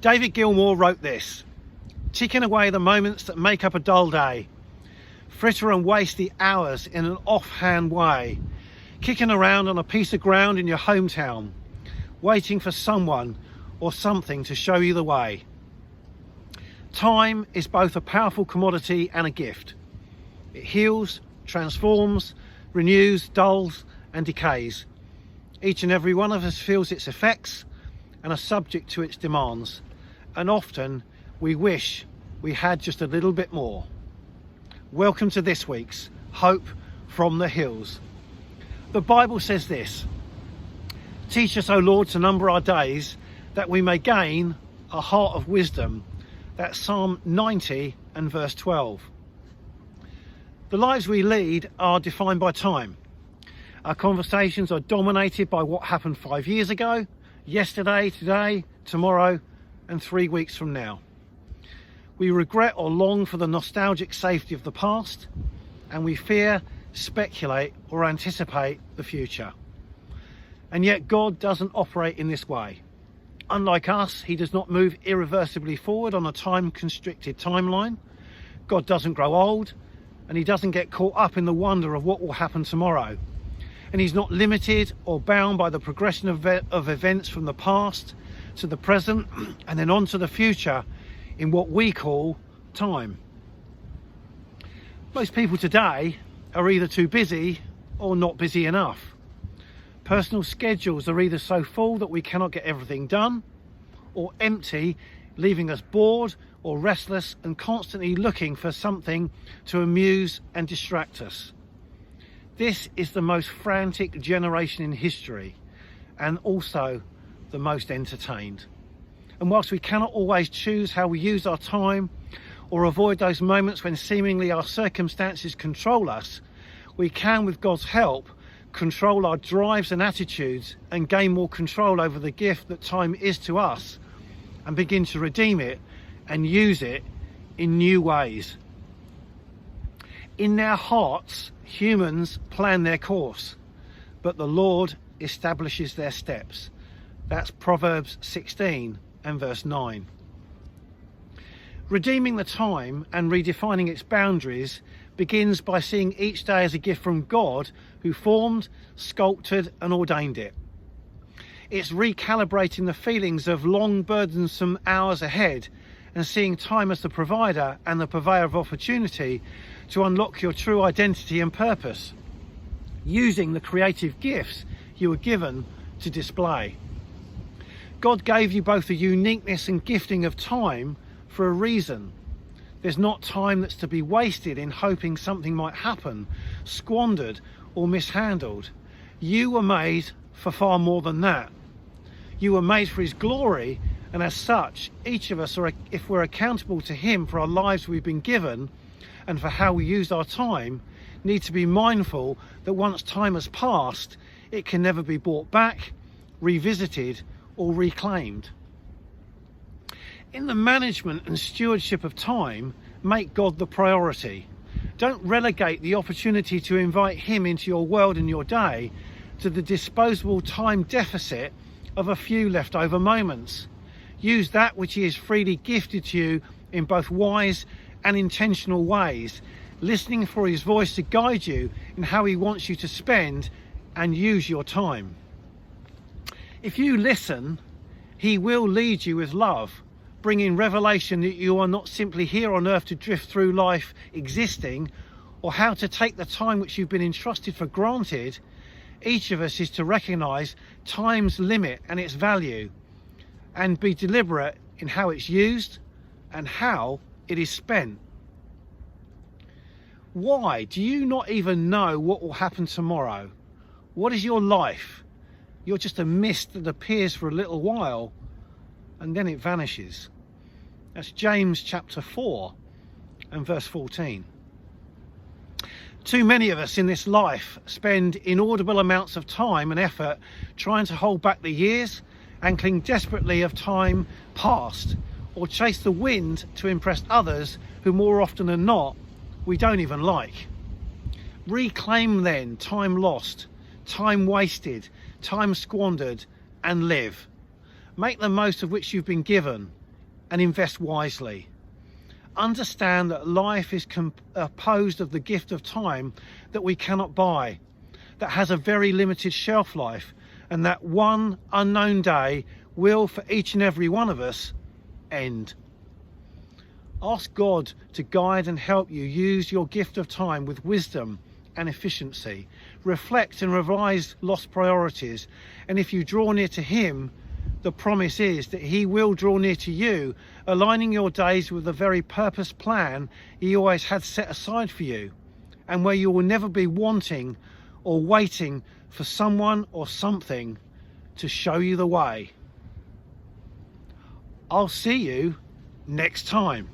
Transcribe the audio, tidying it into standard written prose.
David Gilmour wrote this: "Ticking away the moments that make up a dull day, fritter and waste the hours in an offhand way, kicking around on a piece of ground in your hometown, waiting for someone or something to show you the way." Time is both a powerful commodity and a gift. It heals, transforms, renews, dulls and decays. Each and every one of us feels its effects and are subject to its demands, and often we wish we had just a little bit more. Welcome to this week's Hope from the Hills. The Bible says this: "Teach us, O Lord, to number our days, that we may gain a heart of wisdom." That's Psalm 90 and verse 12. The lives we lead are defined by time. Our conversations are dominated by what happened 5 years ago, yesterday, today, tomorrow, and 3 weeks from now. We regret or long for the nostalgic safety of the past, and we fear, speculate, or anticipate the future. And yet God doesn't operate in this way. Unlike us, he does not move irreversibly forward on a time-constricted timeline. God doesn't grow old, and he doesn't get caught up in the wonder of what will happen tomorrow. And he's not limited or bound by the progression of events from the past to the present and then on to the future in what we call time. Most people today are either too busy or not busy enough. Personal schedules are either so full that we cannot get everything done, or empty, leaving us bored or restless and constantly looking for something to amuse and distract us. This is the most frantic generation in history, and also the most entertained. And whilst we cannot always choose how we use our time or avoid those moments when seemingly our circumstances control us, we can, with God's help, control our drives and attitudes and gain more control over the gift that time is to us, and begin to redeem it and use it in new ways. In their hearts, humans plan their course, but the Lord establishes their steps. That's Proverbs 16 and verse 9. Redeeming the time and redefining its boundaries begins by seeing each day as a gift from God, who formed, sculpted and ordained it. It's recalibrating the feelings of long, burdensome hours ahead and seeing time as the provider and the purveyor of opportunity to unlock your true identity and purpose, using the creative gifts you were given to display. God gave you both the uniqueness and gifting of time for a reason. There's not time that's to be wasted in hoping something might happen, squandered or mishandled. You were made for far more than that. You were made for his glory, and as such, each of us, if we're accountable to him for our lives we've been given and for how we use our time, need to be mindful that once time has passed, it can never be brought back, revisited or reclaimed. In the management and stewardship of time, make God the priority. Don't relegate the opportunity to invite him into your world and your day to the disposable time deficit of a few leftover moments. Use that which he has freely gifted to you in both wise and intentional ways, listening for his voice to guide you in how he wants you to spend and use your time. If you listen, he will lead you with love, bringing revelation that you are not simply here on earth to drift through life existing, or how to take the time which you've been entrusted for granted. Each of us is to recognize time's limit and its value, and be deliberate in how it's used and how it is spent. Why do you not even know what will happen tomorrow? What is your life? You're just a mist that appears for a little while and then it vanishes. That's James chapter 4 and verse 14. Too many of us in this life spend inaudible amounts of time and effort trying to hold back the years and cling desperately of time past, or chase the wind to impress others who more often than not we don't even like. Reclaim then time lost, time wasted, time squandered, and live. Make the most of which you've been given. and invest wisely. Understand that life is composed of the gift of time that we cannot buy, that has a very limited shelf life, and that one unknown day will, for each and every one of us, end. Ask God to guide and help you use your gift of time with wisdom and efficiency. Reflect and revise lost priorities, and if you draw near to Him, the promise is that He will draw near to you, aligning your days with the very purpose plan He always had set aside for you, and where you will never be wanting or waiting for someone or something to show you the way. I'll see you next time.